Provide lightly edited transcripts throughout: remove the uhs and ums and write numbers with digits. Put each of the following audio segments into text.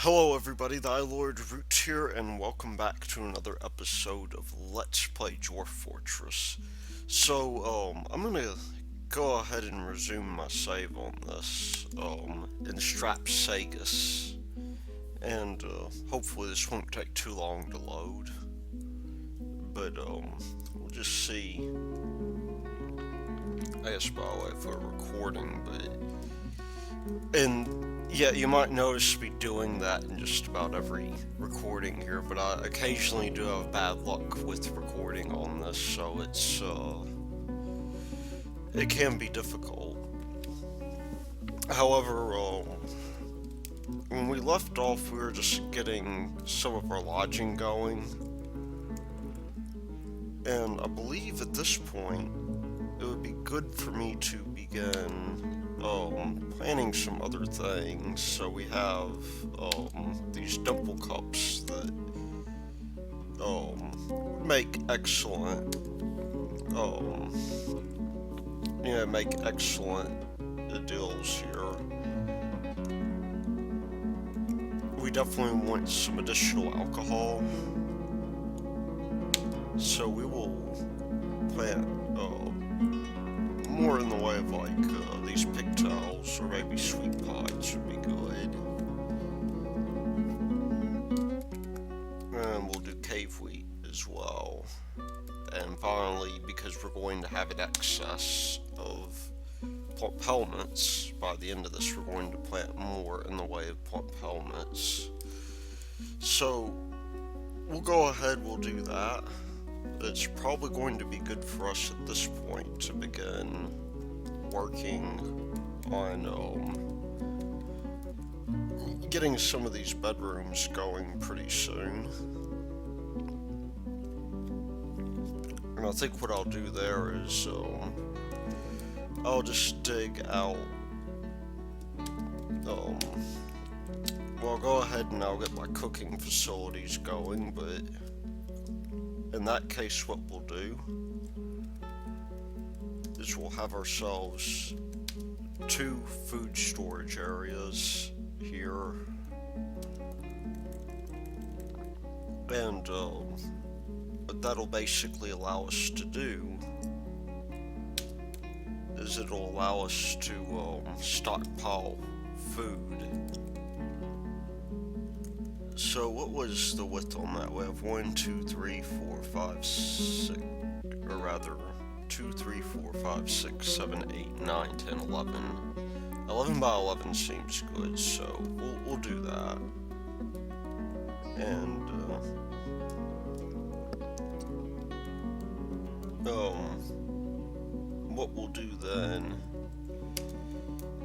Hello everybody, the Lord Root here, and welcome back to another episode of Let's Play Dwarf Fortress. I'm gonna go ahead and resume my save on this, in Strapsagus. And, hopefully this won't take too long to load. But, we'll just see. I guess by the way if we're recording, and yeah, you might notice me doing that in just about every recording here, but I occasionally do have bad luck with recording on this, so it can be difficult. However, when we left off, we were just getting some of our lodging going, and I believe at this point, it would be good for me to begin planning some other things. So we have these dimple cups that make excellent make excellent deals here. We definitely want some additional alcohol, so we will plant more in the way of like these pigtails or maybe sweet pods would be good. And we'll do cave wheat as well. And finally, because we're going to have an excess of plump helmets, by the end of this we're going to plant more in the way of plump helmets. So we'll go ahead, we'll do that. It's probably going to be good for us at this point to begin working on getting some of these bedrooms going pretty soon. And I think what I'll do there is I'll just dig out well, I'll go ahead and I'll get my cooking facilities going, but in that case, what we'll do is we'll have ourselves 2 food storage areas here, and what that'll basically allow us to do is it'll allow us to stockpile food. So what was the width on that? We have 1, 2, 3, 4, 5, 6, or rather 2, 3, 4, 5, 6, 7, 8, 9, 10, 11. 11 by 11 seems good, so we'll do that. And what we'll do then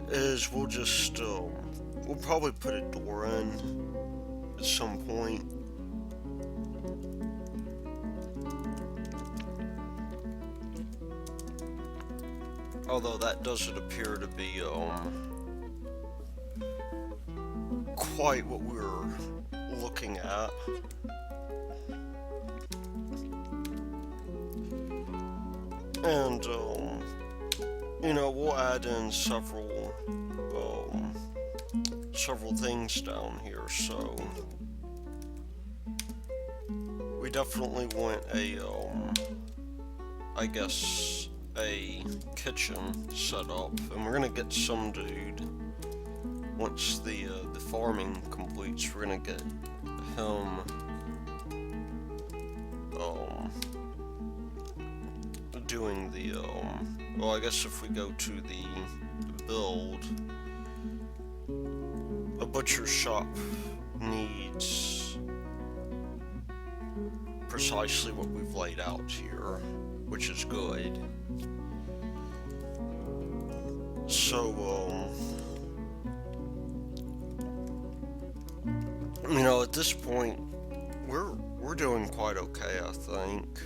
is we'll just we'll probably put a door in at some point. Although that doesn't appear to be quite what we were looking at. And we'll add in several things down here, so we definitely want a I guess a kitchen set up, and we're gonna get some dude once the farming completes. We're gonna get him doing the well, I guess if we go to the build, a butcher shop needs precisely what we've laid out here, which is good. So, at this point, we're doing quite okay, I think.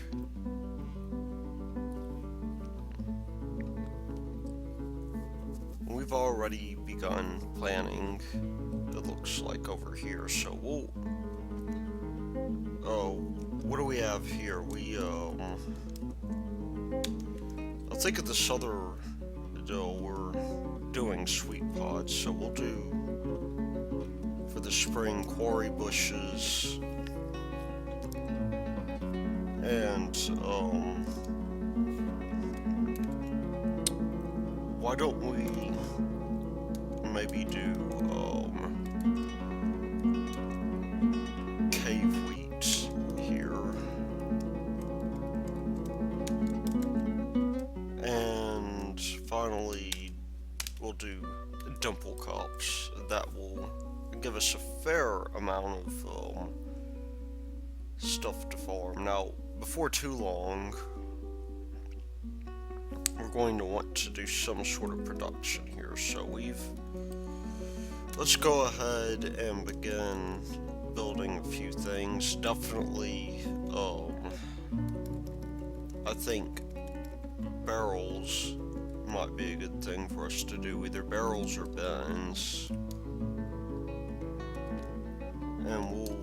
We've already begun planning, it looks like, over here, so we'll... Oh, what do we have here? I think at this other we're doing sweet pods, so we'll do the spring quarry bushes. And, why don't we maybe do, cave wheat here. And finally, we'll do dimple cups. That will give us a fair amount of, stuff to farm. Now, before too long, we're going to want to do some sort of production here. So let's go ahead and begin building a few things. Definitely, I think barrels might be a good thing for us to do. Either barrels or bins. And we'll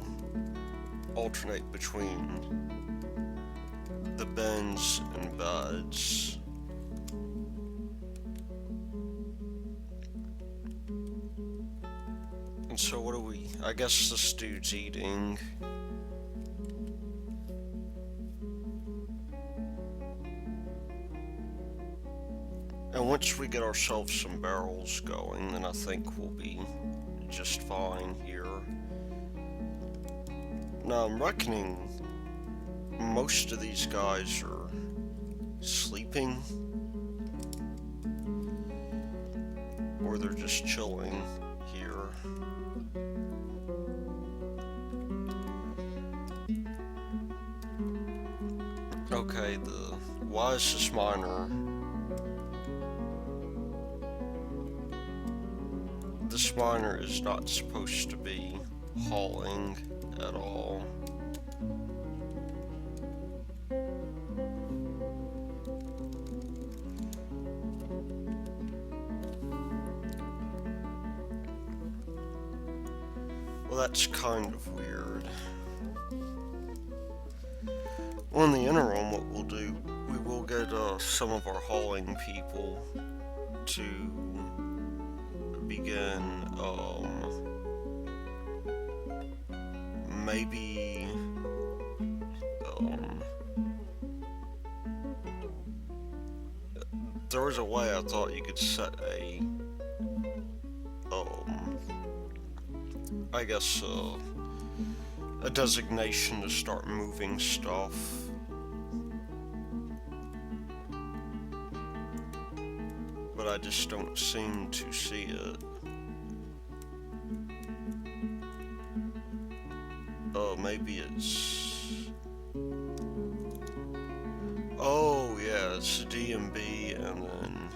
alternate between the bins and beds. And so what do we... I guess this dude's eating. And once we get ourselves some barrels going, then I think we'll be just fine here. Now I'm reckoning most of these guys are sleeping, or they're just chilling here. Okay, the wisest miner. This miner is not supposed to be hauling at all. Well, that's kind of weird. On the interim, what we'll do, we will get some of our hauling people to begin, maybe, there was a way I thought you could set a, I guess, a designation to start moving stuff. But I just don't seem to see it. Maybe it's... Oh, yeah, it's DMB, and then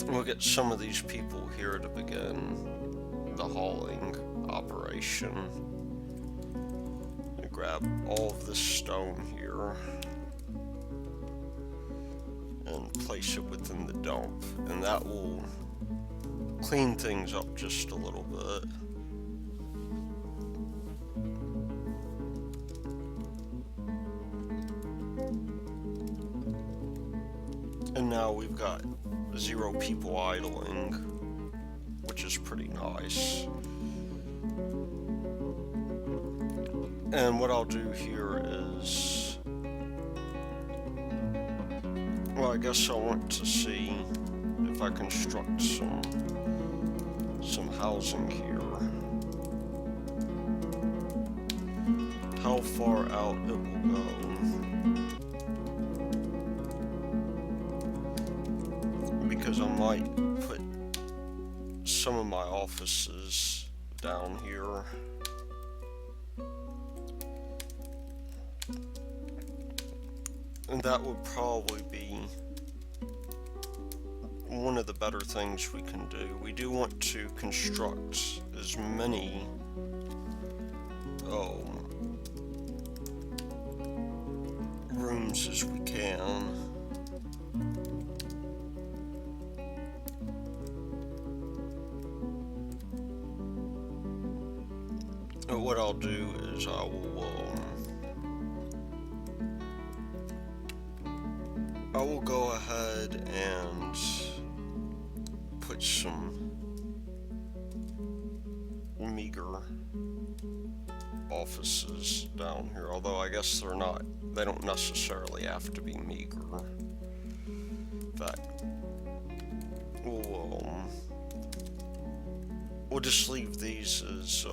we'll get some of these people here to begin the hauling operation. And grab all of this stone here and place it within the dump, and that will clean things up just a little bit. And now we've got 0 people idling, which is pretty nice. And what I'll do here is, well, I guess I want to see if I construct some housing here. How far out it will go. Because I might put some of my offices down here. And that would probably be one of the better things we can do. We do want to construct as many rooms as we can. And what I'll do is I will go ahead and put some meager offices down here, although I guess they don't necessarily have to be meager. In fact, we'll just leave these as,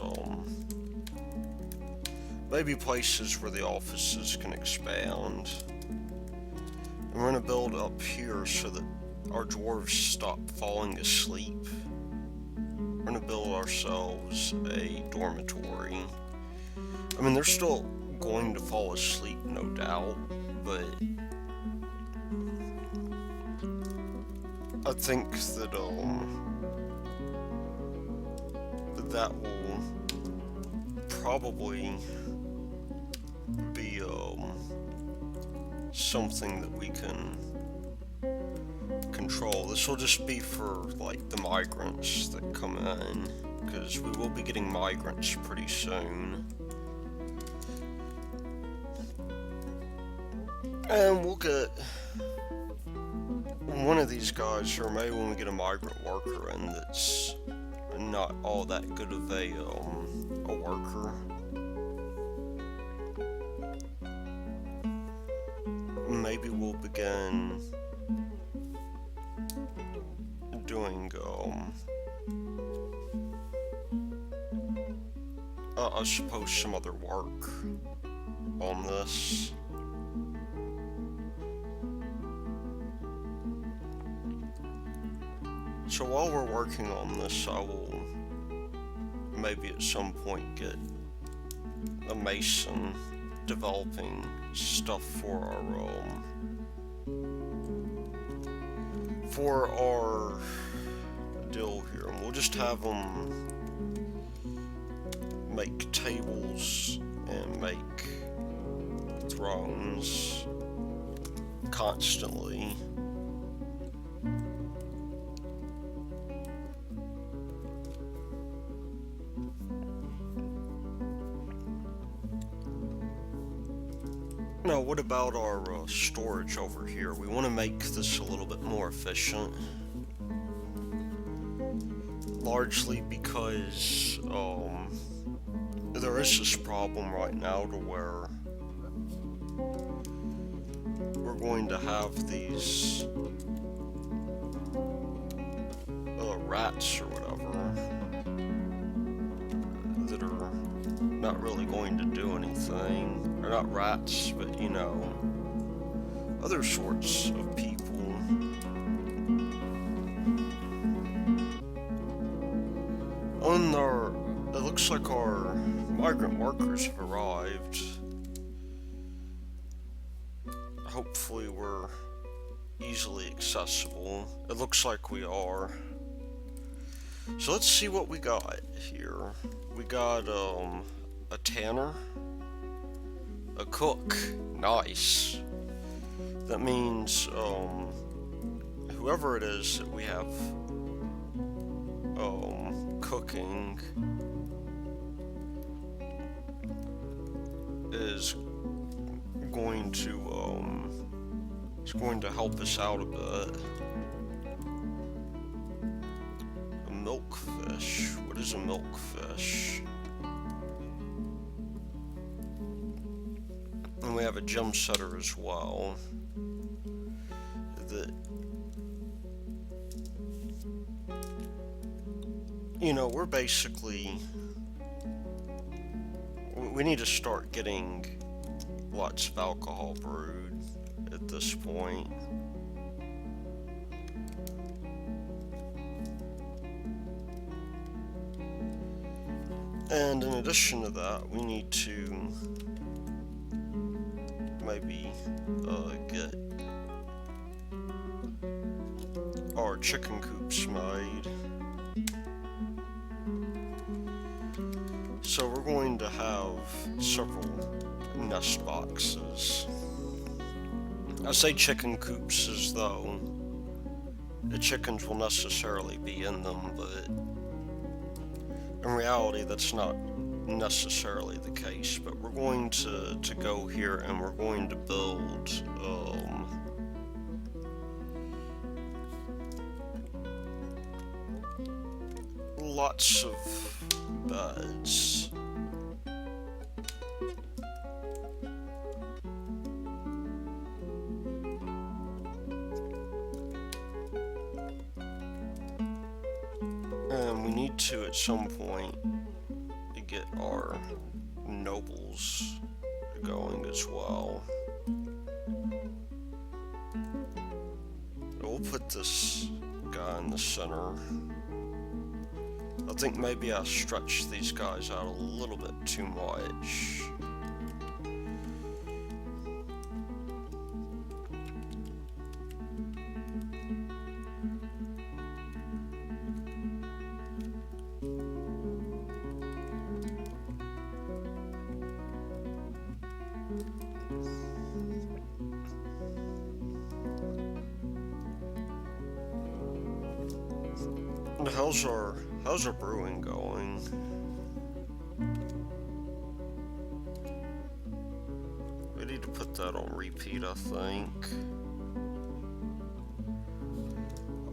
maybe places where the offices can expand. And we're gonna build up here so that our dwarves stop falling asleep. We're gonna build ourselves a dormitory. I mean, they're still going to fall asleep, no doubt, but I think that that will probably be something that we can control. This will just be for like the migrants that come in, because we will be getting migrants pretty soon. And we'll get one of these guys, or maybe when we get a migrant worker in that's not all that good of a worker. Maybe we'll begin doing I suppose some other work on this. So while we're working on this, I will maybe at some point get a mason developing stuff for our deal here, and we'll just have them make tables and make thrones constantly. Now, what about our storage over here? We want to make this a little bit more efficient. Largely because there is this problem right now to where we're going to have these rats or whatever that are not really going to do anything. Or not rats, but, you know, other sorts of people. It looks like our migrant workers have arrived. Hopefully we're easily accessible. It looks like we are. So let's see what we got here. We got a tanner. A cook. Nice. That means whoever it is that we have cooking is going to help us out a bit. A milkfish. What is a milkfish? And we have a gem setter as well. That, you know, we're basically, we need to start getting lots of alcohol brewed at this point. And in addition to that, we need to maybe get our chicken coops made. So we're going to have several nest boxes. I say chicken coops as though the chickens will necessarily be in them, but in reality that's not necessarily the case. But we're going to go here and we're going to build lots of beds. And we need to, at some point, get our nobles going as well. We'll put this guy in the center. I think maybe I stretched these guys out a little bit too much. How's our brewing going? We need to put that on repeat, I think.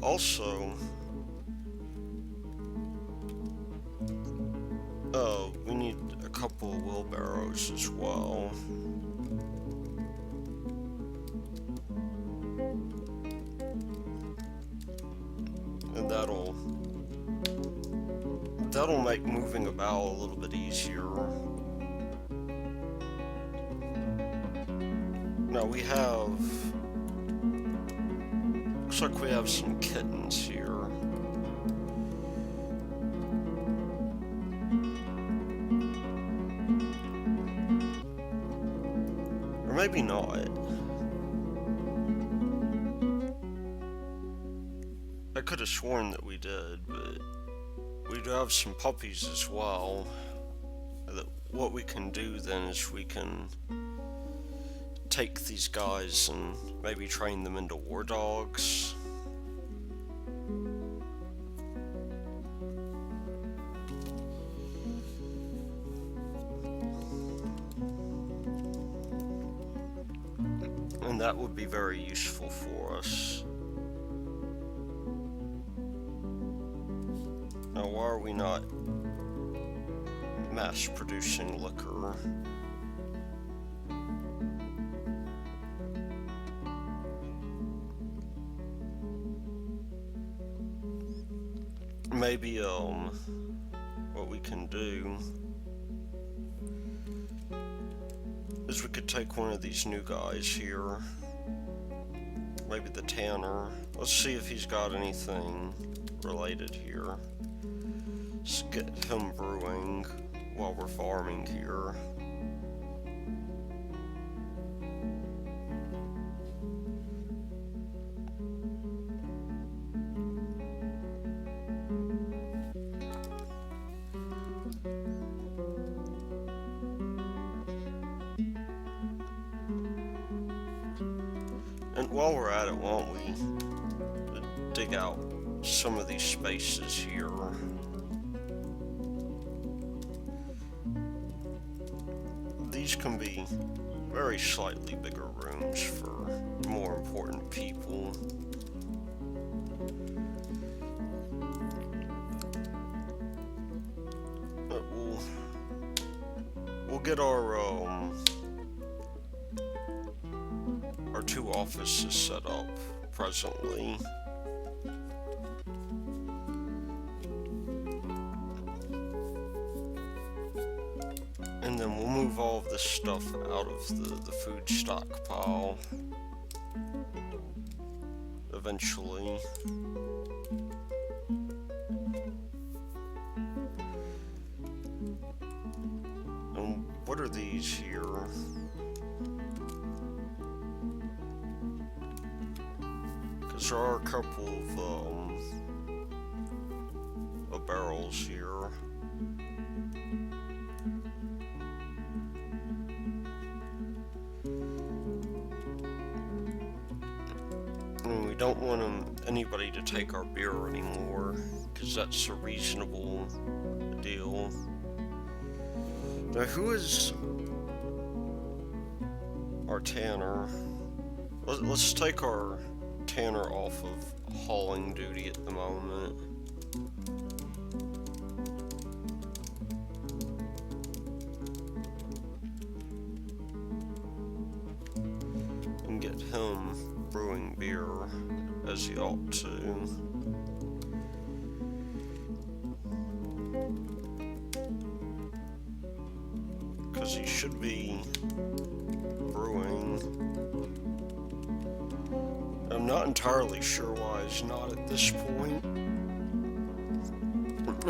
Also, we need a couple of wheelbarrows as well. And that'll make moving about a little bit easier. Now we have, looks like we have some kittens here. Or maybe not. I could have sworn that we did, but we do have some puppies as well. What we can do then is we can take these guys and maybe train them into war dogs. And that would be very useful for us. Now, why are we not mass producing liquor? Maybe, what we can do is we could take one of these new guys here, maybe the tanner. Let's see if he's got anything related here. Let's get him brewing while we're farming here. And while we're at it, why don't we dig out some of these spaces here? These can be very slightly bigger rooms for more important people. But we'll get our two offices set up presently. And then we'll move all of this stuff out of the food stockpile eventually. And what are these here? Because there are a couple of barrels here. We don't want anybody to take our beer anymore, because that's a reasonable deal. Now, who is our tanner? Let's take our tanner off of hauling duty at the moment. as he ought to. Because he should be brewing. I'm not entirely sure why he's not at this point,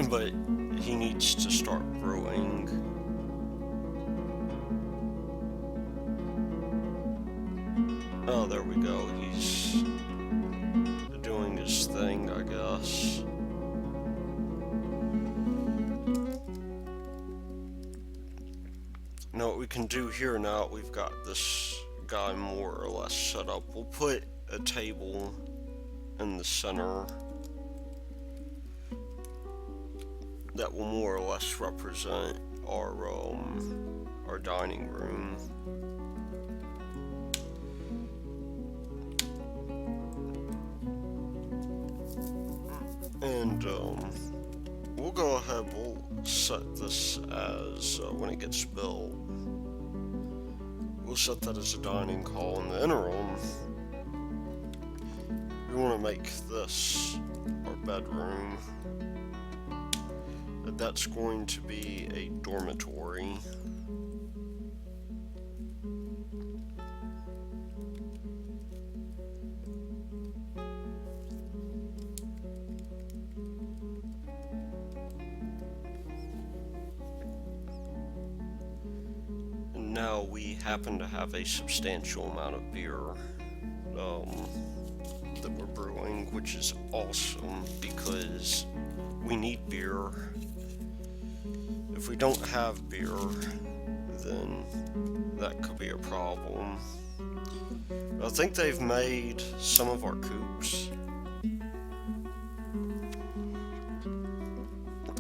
but he needs to start brewing. Oh, there we go. He's doing his thing, I guess. Now what we can do here now, we've got this guy more or less set up. We'll put a table in the center that will more or less represent our dining room. And we'll go ahead, we'll set this as, when it gets built, we'll set that as a dining hall. In the interim, we want to make this our bedroom. That's going to be a dormitory. And now we happen to have a substantial amount of beer that we're brewing, which is awesome because we need beer. If we don't have beer, then that could be a problem. I think they've made some of our coops.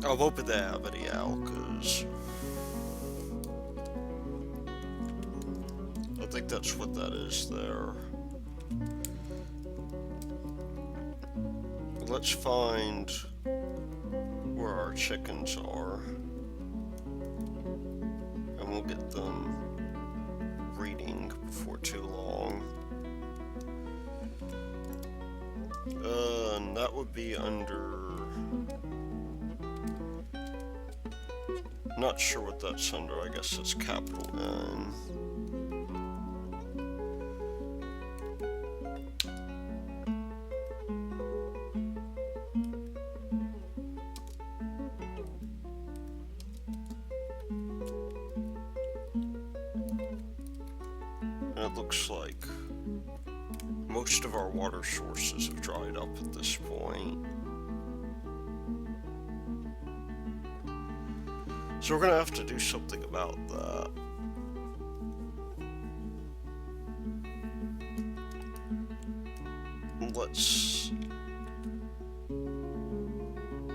I hope they have any out, because I think that's what that is there. Let's find where our chickens are. And we'll get them breeding before too long. And that would be under... Not sure what that's under. I guess it's capital N. It looks like most of our water sources have dried up at this point. So we're gonna have to do something about that.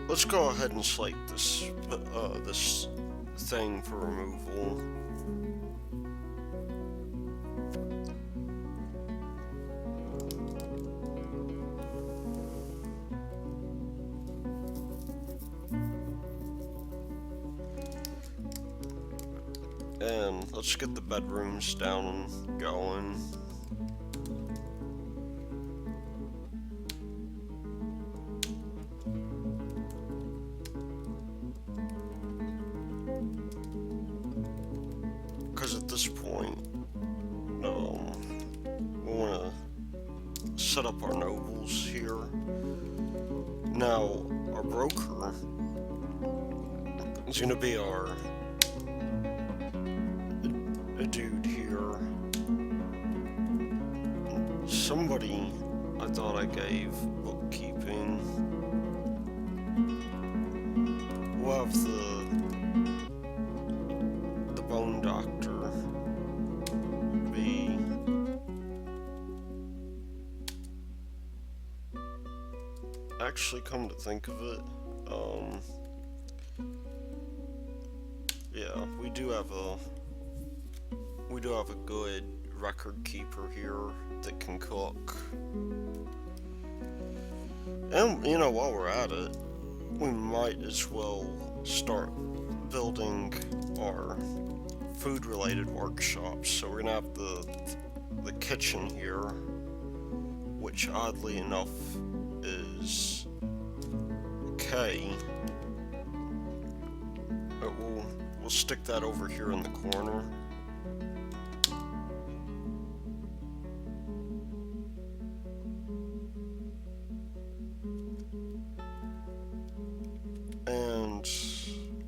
Let's go ahead and select this this thing for removal. And let's get the bedrooms down and going. Because at this point, we want to set up our nobles here. Now, our broker is going to be a dude here. Somebody I thought I gave bookkeeping. We'll have the bone doctor be actually, come to think of it, yeah, we do have a good record keeper here that can cook. And, you know, while we're at it, we might as well start building our food-related workshops. So we're gonna have the kitchen here which oddly enough is K. But we'll stick that over here in the corner. And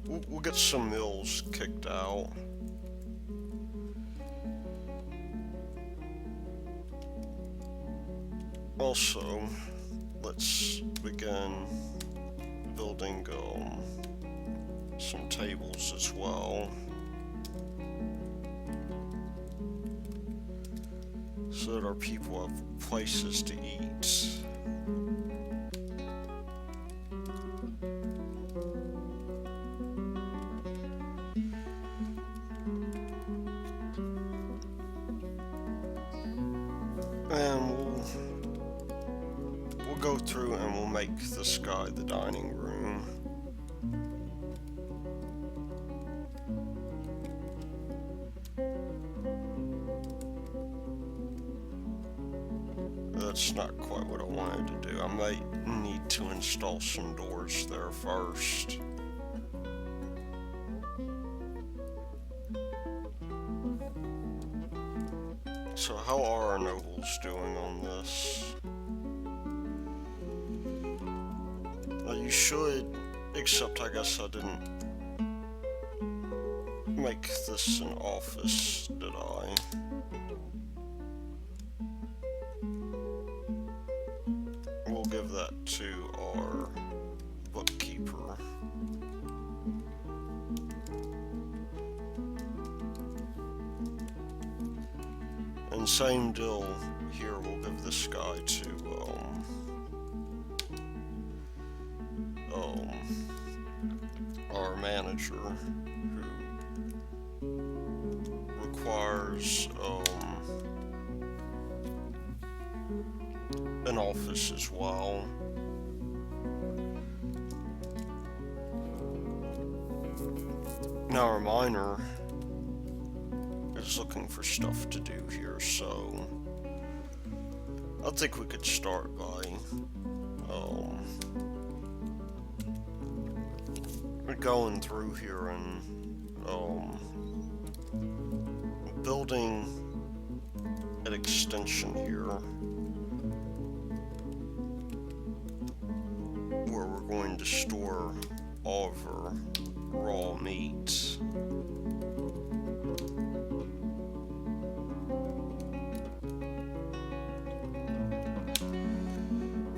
we'll get some mills kicked out. Also, let's begin building some tables as well, so that our people have places to eat. And we'll go through and we'll make this guy the dining room. That's not quite what I wanted to do. I might need to install some doors there first. So how are our nobles doing on this? You should, except I guess I didn't make this an office, did I? We'll give that to our bookkeeper. And same deal here, we'll give this guy to our manager, who requires an office as well. Now our miner is looking for stuff to do here, so I think we could start by going through here and building an extension here where we're going to store all of our raw meat.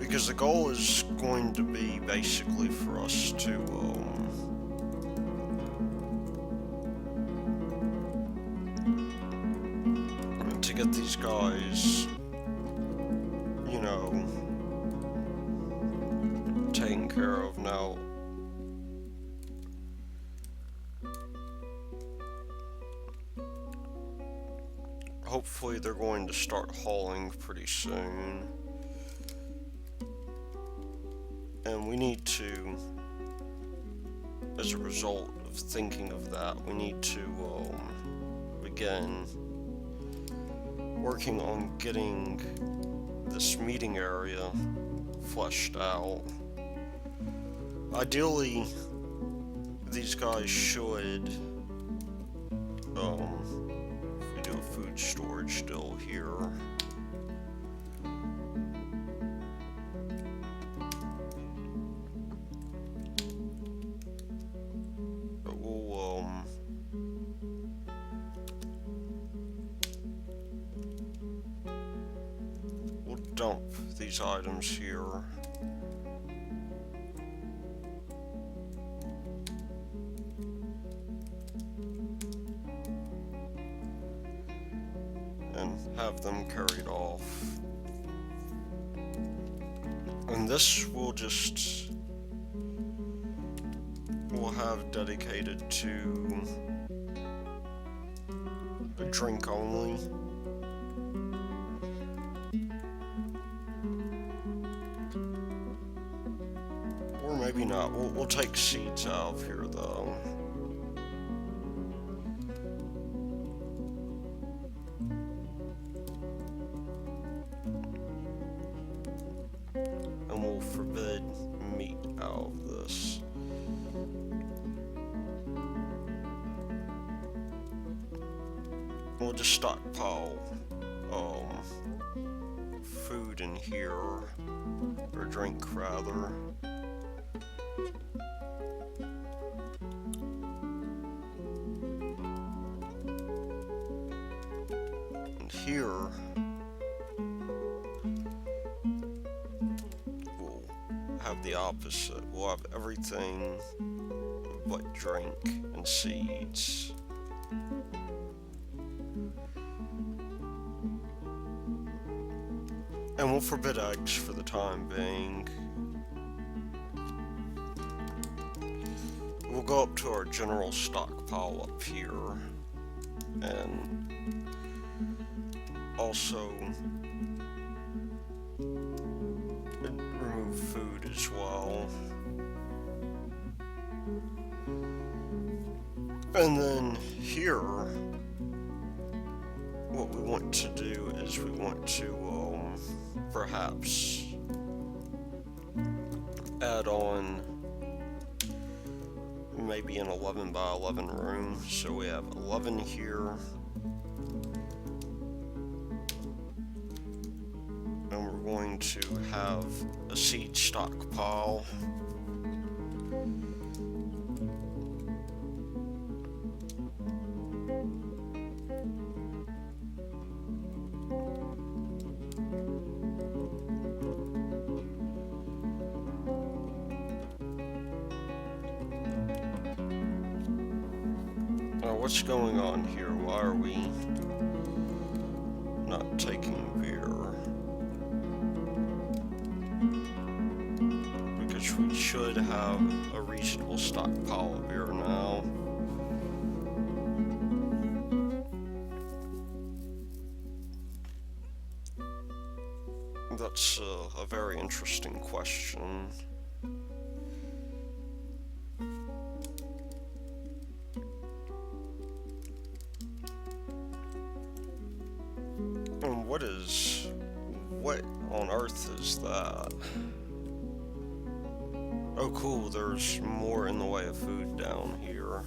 Because the goal is going to be basically for us to get these guys, you know, taken care of. Now, hopefully they're going to start hauling pretty soon. And we need to, as a result of thinking of that, we need to begin working on getting this meeting area fleshed out. Ideally, these guys should, if we do a food storage still here, we'll dump these items here. And have them carried off. And this we'll have dedicated to a drink only. Or maybe not. We'll take seeds out of here though. we'll just stockpile food in here, or drink rather. And here we'll have the opposite. We'll have everything but drink and seeds. And we'll forbid eggs for the time being. We'll go up to our general stockpile up here, and also remove food as well. And then here, what we want to do is we want to perhaps add on maybe an 11 by 11 room. So we have 11 here, and we're going to have a seed stockpile. What's going on here? Why are we not taking beer? Because we should have a reasonable stockpile of beer now. That's a very interesting question. What on earth is that? Oh cool, there's more in the way of food down here.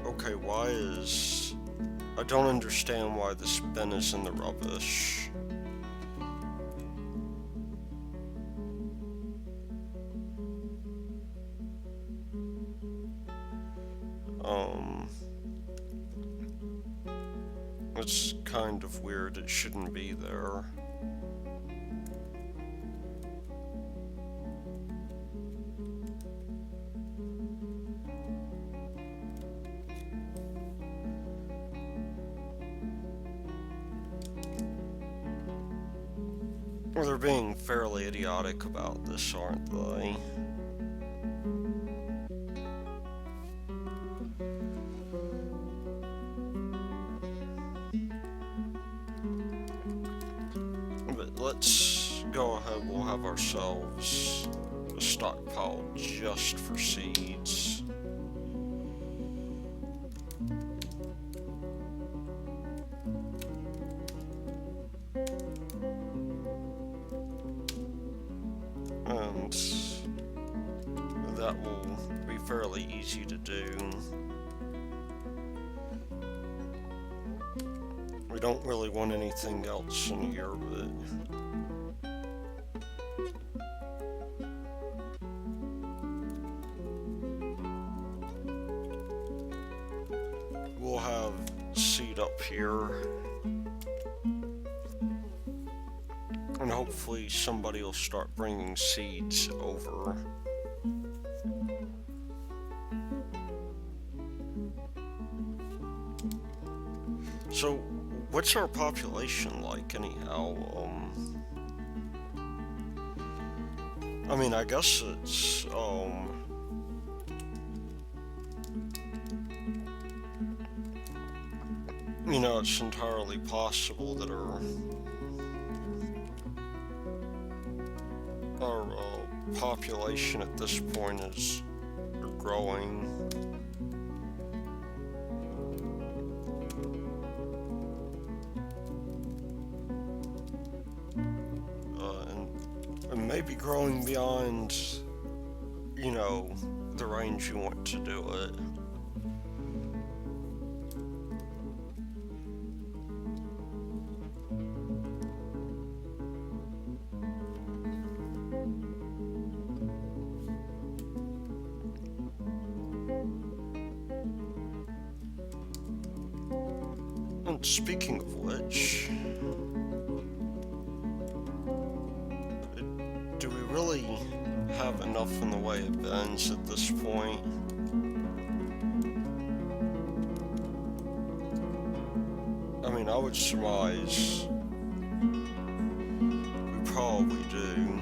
Okay, why is... I don't understand why this bin is in the rubbish. It's kind of weird, it shouldn't be there. Well, they're being fairly idiotic about this, aren't they? Let's go ahead, we'll have ourselves a stockpile just for seeds. And that will be fairly easy to do. We don't really want anything else in here, but we'll have seed up here, and hopefully somebody will start bringing seeds over. So, what's our population like anyhow? I mean, I guess it's, you know, it's entirely possible that our population at this point is growing. maybe growing beyond, you know, the range you want to do it. And speaking of which, do we really have enough in the way of bends at this point? I mean, I would surmise we probably do.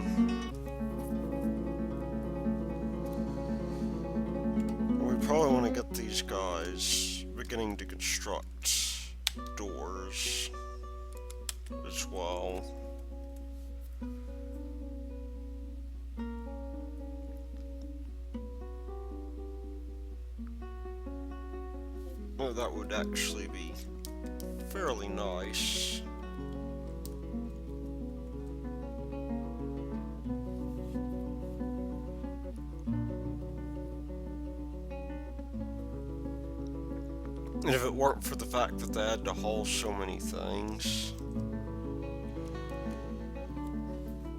We probably want to get these guys beginning to construct doors as well. Well, that would actually be fairly nice. And if it weren't for the fact that they had to haul so many things,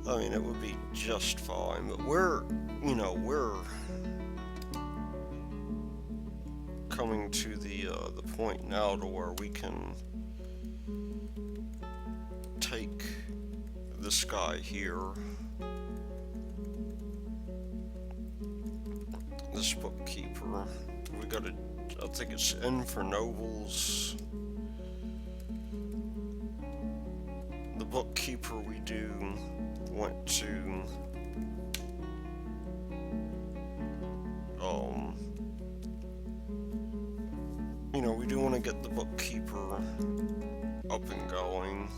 I mean, it would be just fine. But we're coming to the point now to where we can take this guy here, this bookkeeper. We gotta, I think it's in for nobles. The bookkeeper we do want to we do want to get the bookkeeper up and going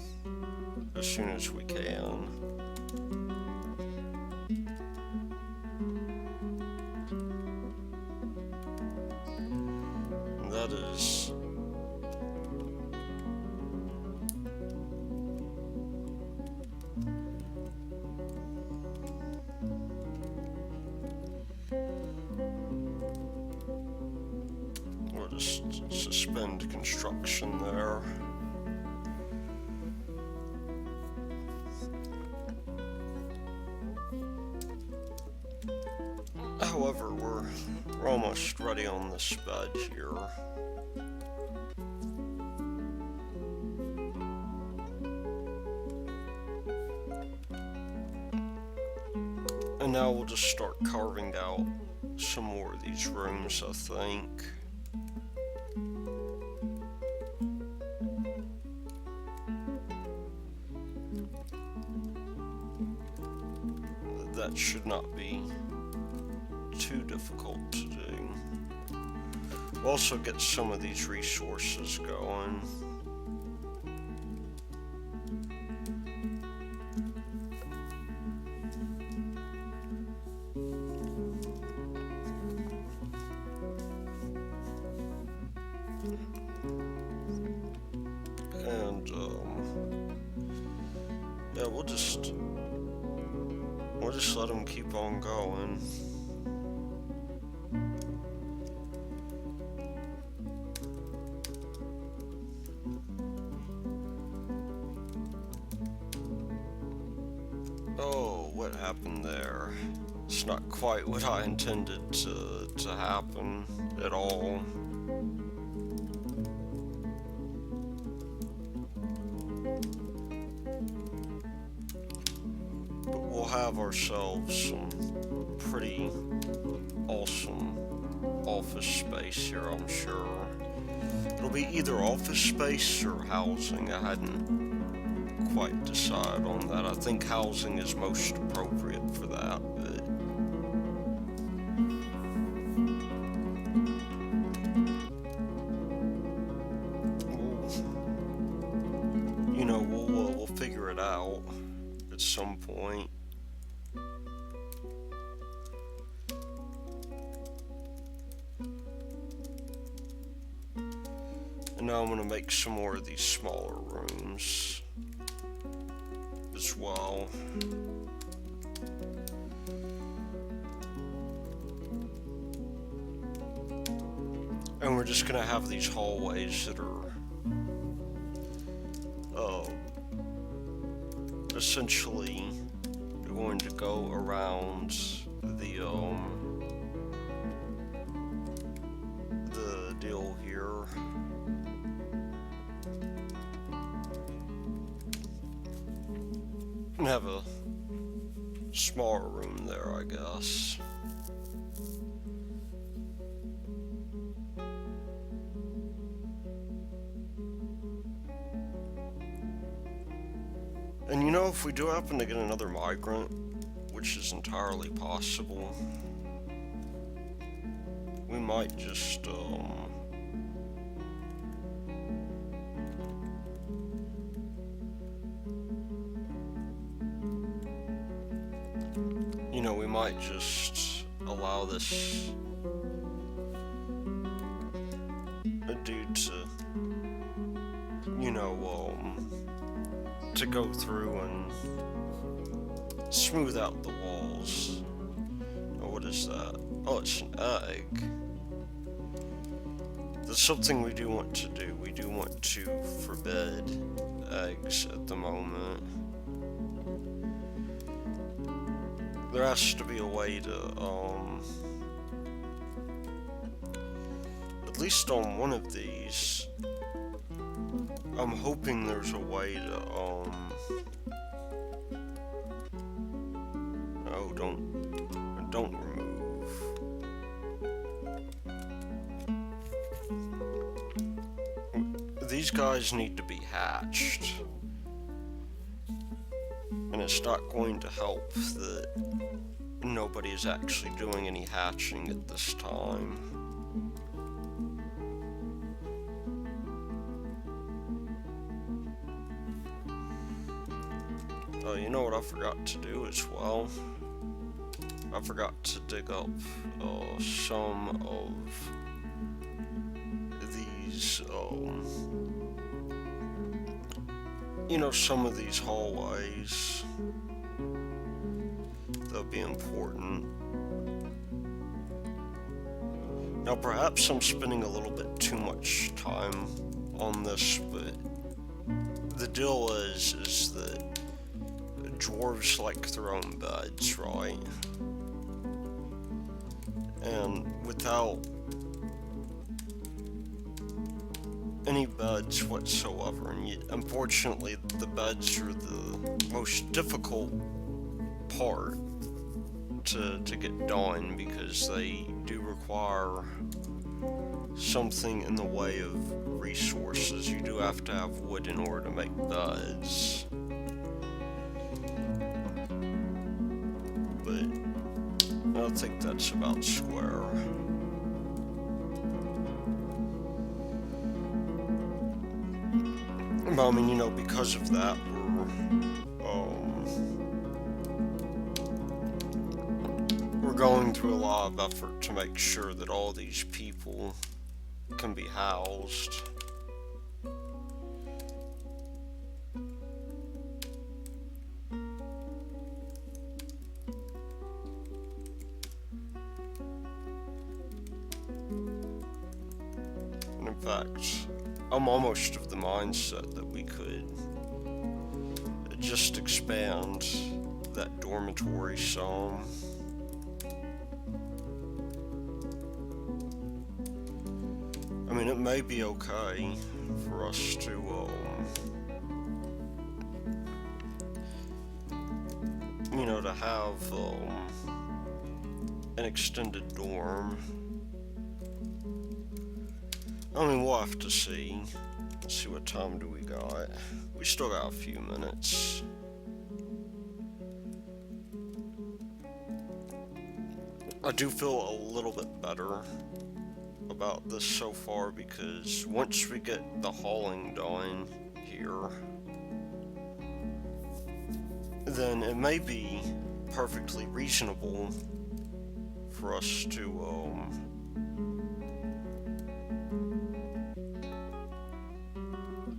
as soon as we can. And that is we'll just suspend construction there. However, we're almost ready on this bed here. And now we'll just start carving out some more of these rooms, I think. That should not be too difficult to do. We'll also get some of these resources going. And yeah, we'll just let them keep on going. Oh, what happened there? It's not quite what I intended to happen at all. But we'll have ourselves some pretty awesome office space here, I'm sure. It'll be either office space or housing. I hadn't quite decided on that. I think housing is most appropriate for that, but we'll figure it out at some point. And now I'm gonna make some more of these smaller rooms as well. And we're just gonna have these hallways that are essentially going to go around the deal here. And have a smaller room there, I guess. And you know, if we do happen to get another migrant, which is entirely possible, we might just, you know, we might just allow this dude to, you know, to go through and smooth out the walls. Oh, what is that? Oh, it's an egg. That's something we do want to do. We do want to forbid eggs at the moment. There has to be a way to, at least on one of these, I'm hoping there's a way to, oh, don't remove. These guys need to be hatched. And it's not going to help that nobody is actually doing any hatching at this time. Oh, you know what I forgot to do as well? I forgot to dig up some of these, you know, some of these hallways. That'll be important. Now, perhaps I'm spending a little bit too much time on this, but the deal is that dwarves like their own beds, right? And without any beds whatsoever, and yet, unfortunately the beds are the most difficult part to get done because they do require something in the way of resources. You do have to have wood in order to make beds. But I think that's about square. But I mean, you know, because of that, we're going through a lot of effort to make sure that all these people can be housed. And in fact, I'm almost of the mindset that we could just expand that dormitory some. I mean, it may be okay for us to, you know, to have, an extended dorm. I mean, we'll have to see. Let's see, what time do we got? We still got a few minutes. I do feel a little bit better about this so far because once we get the hauling done here, then it may be perfectly reasonable for us to,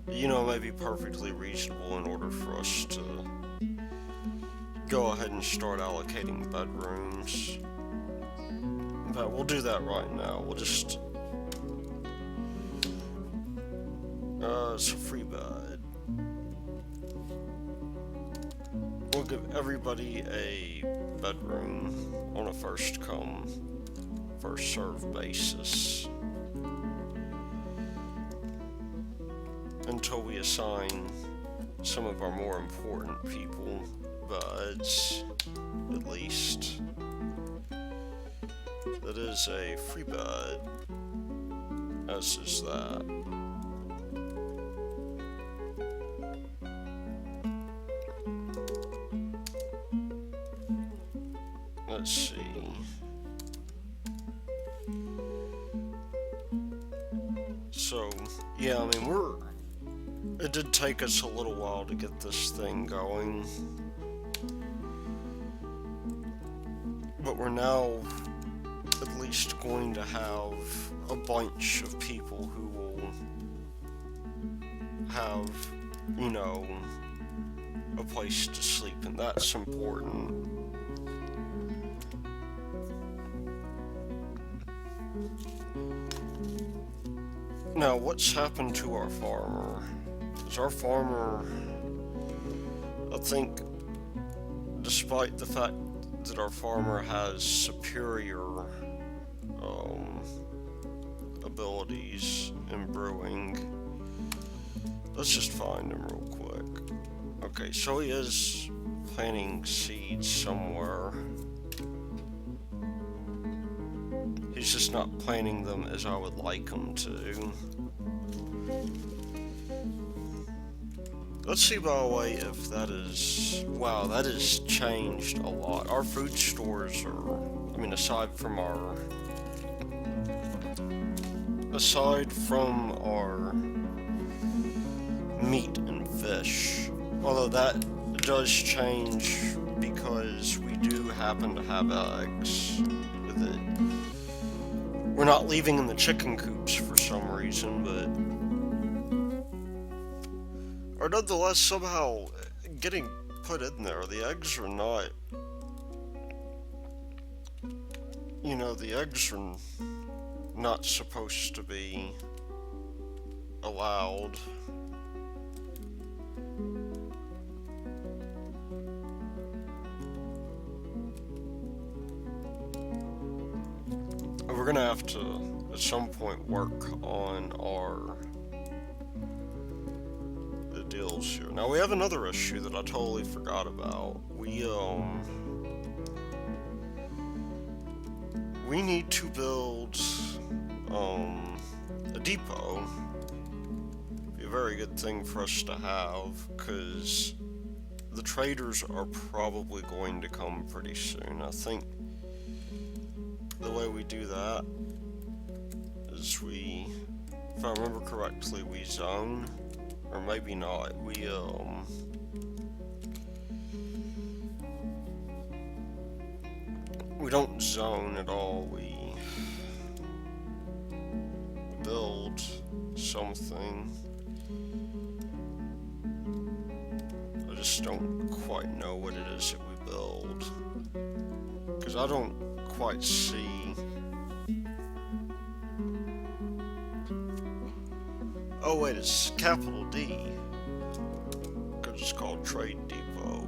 you know, it may be perfectly reasonable in order for us to go ahead and start allocating bedrooms. But we'll do that right now. We'll just It's a free bed. We'll give everybody a bedroom on a first come, first served basis until we assign some of our more important people beds, at least. That is a free bed, as is that. Let's see. So, yeah, I mean, it did take us a little while to get this thing going. But we're now at least going to have a bunch of people who will have, you know, a place to sleep, and that's important. Now, what's happened to our farmer? Is our farmer, I think, despite the fact that our farmer has superior abilities in brewing, let's just find him real quick. Okay, so he is planting seeds somewhere. He's just not planting them as I would like him to. Let's see, by the way, if that is... Wow, that has changed a lot. Our food stores are... I mean, aside from our meat and fish, although that does change because we do happen to have eggs with it. We're not leaving in the chicken coops for some reason, but... Or nonetheless, somehow getting put in there, the eggs are not... You know, the eggs are not supposed to be allowed. We're gonna have to, at some point, work on the deals here. Now, we have another issue that I totally forgot about. We need to build, a depot. Be a very good thing for us to have, because the traders are probably going to come pretty soon. I think the way we do that is if I remember correctly, we zone, or maybe not, we don't zone at all, we build something. I just don't quite know what it is that we build, because I don't quite see. Oh wait, it's capital D, because it's called Trade Depot,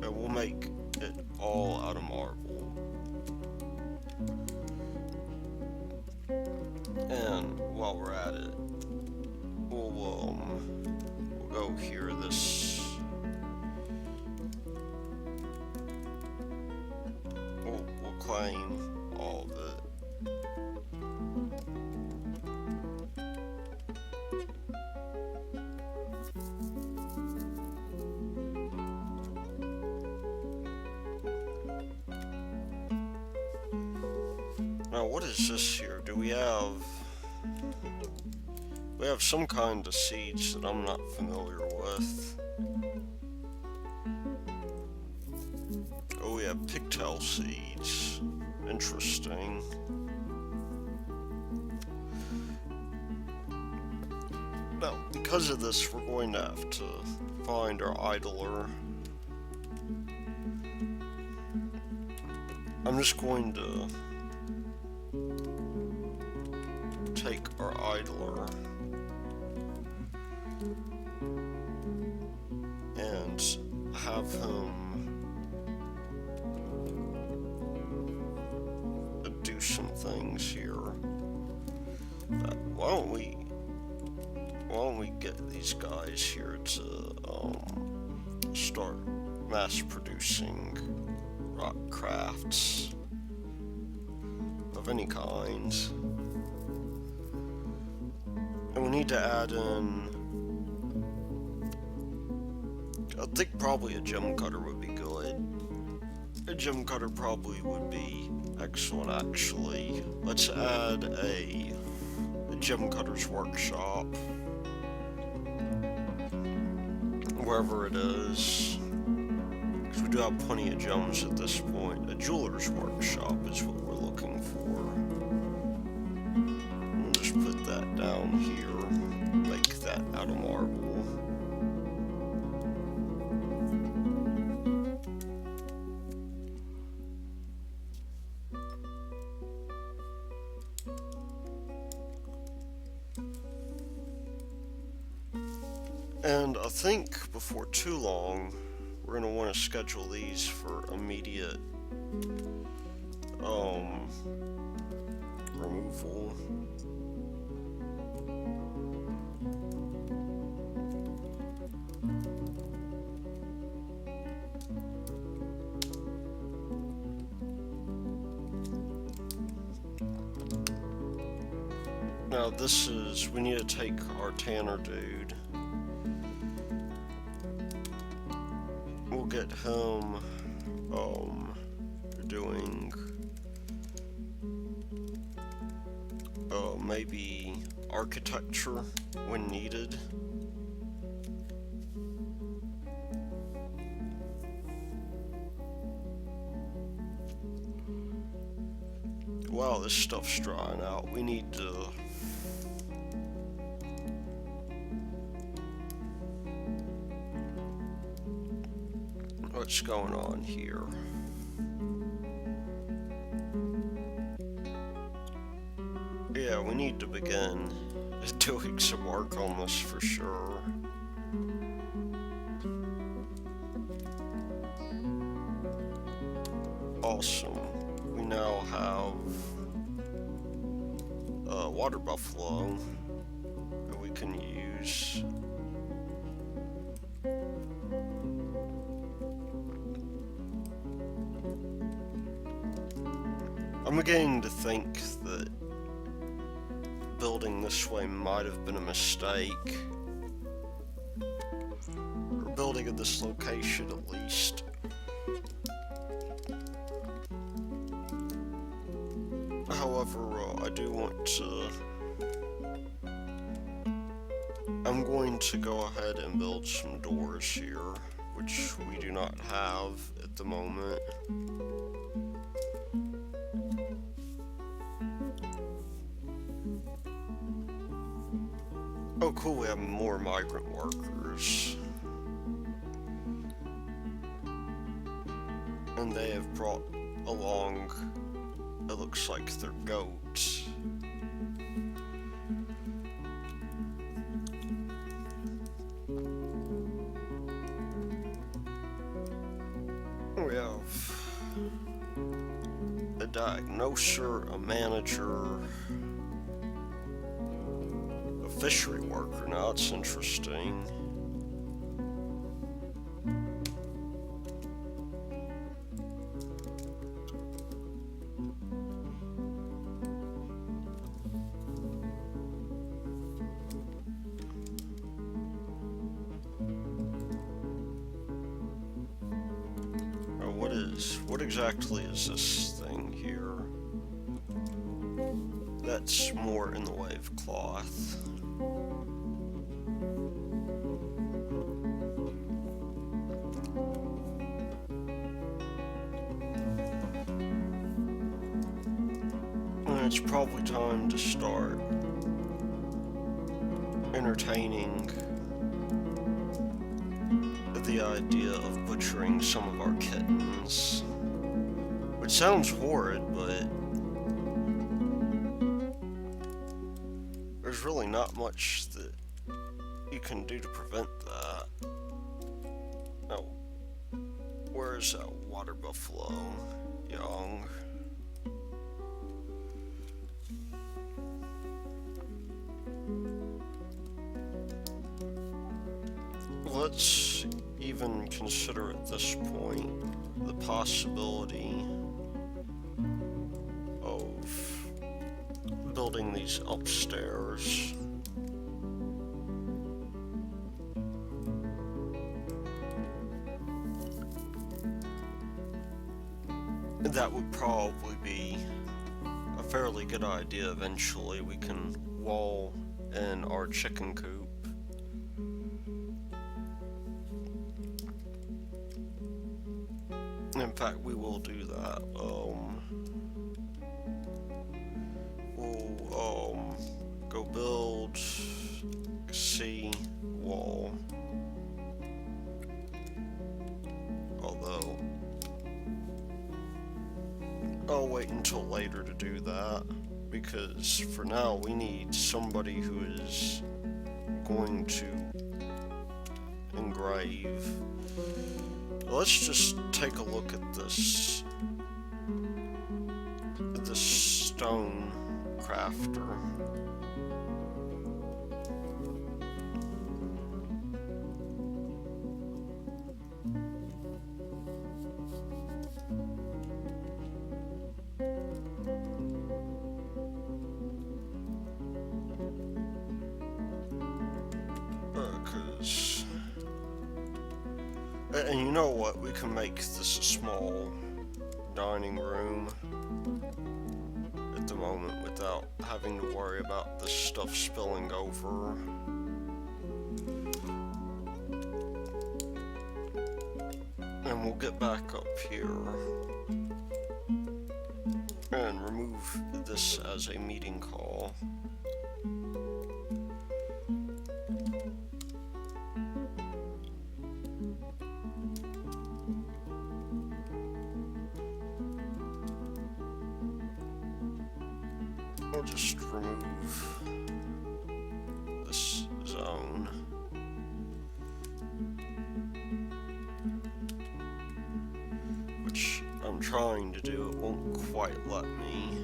and we'll make it all out of marble. And while we're at it, we'll go here. We'll claim all of it. Now, what is this here? Do we have some kind of seeds that I'm not familiar with? Oh, we have pigtail seeds. Interesting. Now, because of this, we're going to have to find our idler. I'm just going to take our idler and have him do some things here. But why don't we get these guys here to start mass producing rock crafts of any kind. And we need to add in, I think probably a gem cutter would be good. A gem cutter probably would be excellent, actually. Let's add a gem cutter's workshop, wherever it is, because we do have plenty of gems at this point. A jeweler's workshop is what we're looking for. We'll just put that down here, make that out of marble. And I think before too long, we're going to want to schedule these for immediate removal. Now this is, we need to take our tanner dude. We'll get him doing maybe architecture when needed. Wow, this stuff's drying out. We need to what's going on here? Yeah, we need to begin doing some work on this for sure. Awesome. We now have a water buffalo that we can use. I'm beginning to think that building this way might have been a mistake. Or building at this location at least. However, I do want to... I'm going to go ahead and build some doors here, which we do not have at the moment. Oh cool, we have more migrant workers. And they have brought along, it looks like their goats. We have a diagnoser, a manager, fishery worker. Now that's interesting. What exactly is this thing here? That's more in the way of cloth. It's probably time to start entertaining the idea of butchering some of our kittens. Which sounds horrid, but there's really not much that you can do to prevent that. Now, where's that water buffalo? Young. Let's even consider at this point the possibility of building these upstairs. That would probably be a fairly good idea eventually. We can wall in our chicken coop. In fact, we will do that. We'll go build C wall. Although I'll wait until later to do that, because for now we need somebody who is going to engrave. Let's just take a look at this stone crafter. And you know what? We can make this a small dining room at the moment without having to worry about this stuff spilling over. And we'll get back up here and remove this as a meeting call. I'll just remove this zone. Which I'm trying to do, it won't quite let me.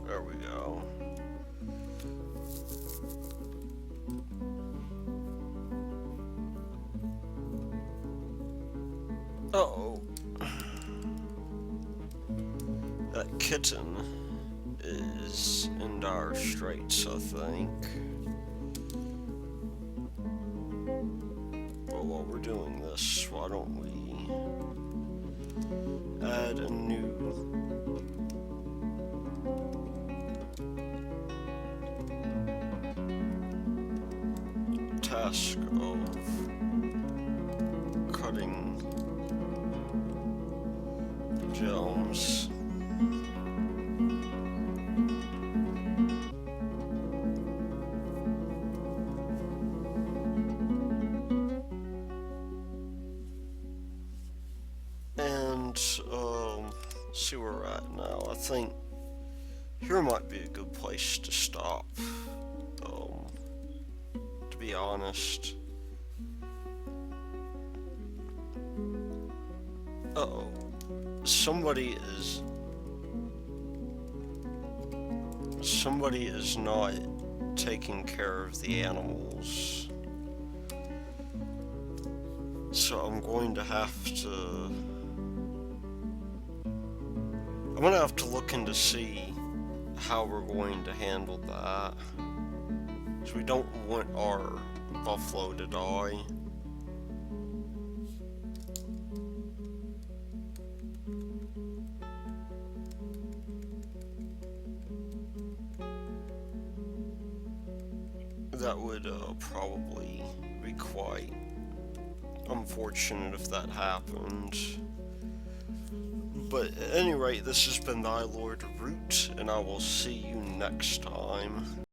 There we go. Uh-oh. That kitten is in dire straits, I think. Well, while we're doing this, why don't we add a new task of cutting gems. And see where we're at now. I think here might be a good place to stop. To be honest. Uh-oh. Somebody is not taking care of the animals. So I'm going to have to look into see how we're going to handle that. So we don't want our buffalo to die. That would probably be quite unfortunate if that happened. But at any rate, this has been the Lord Root, and I will see you next time.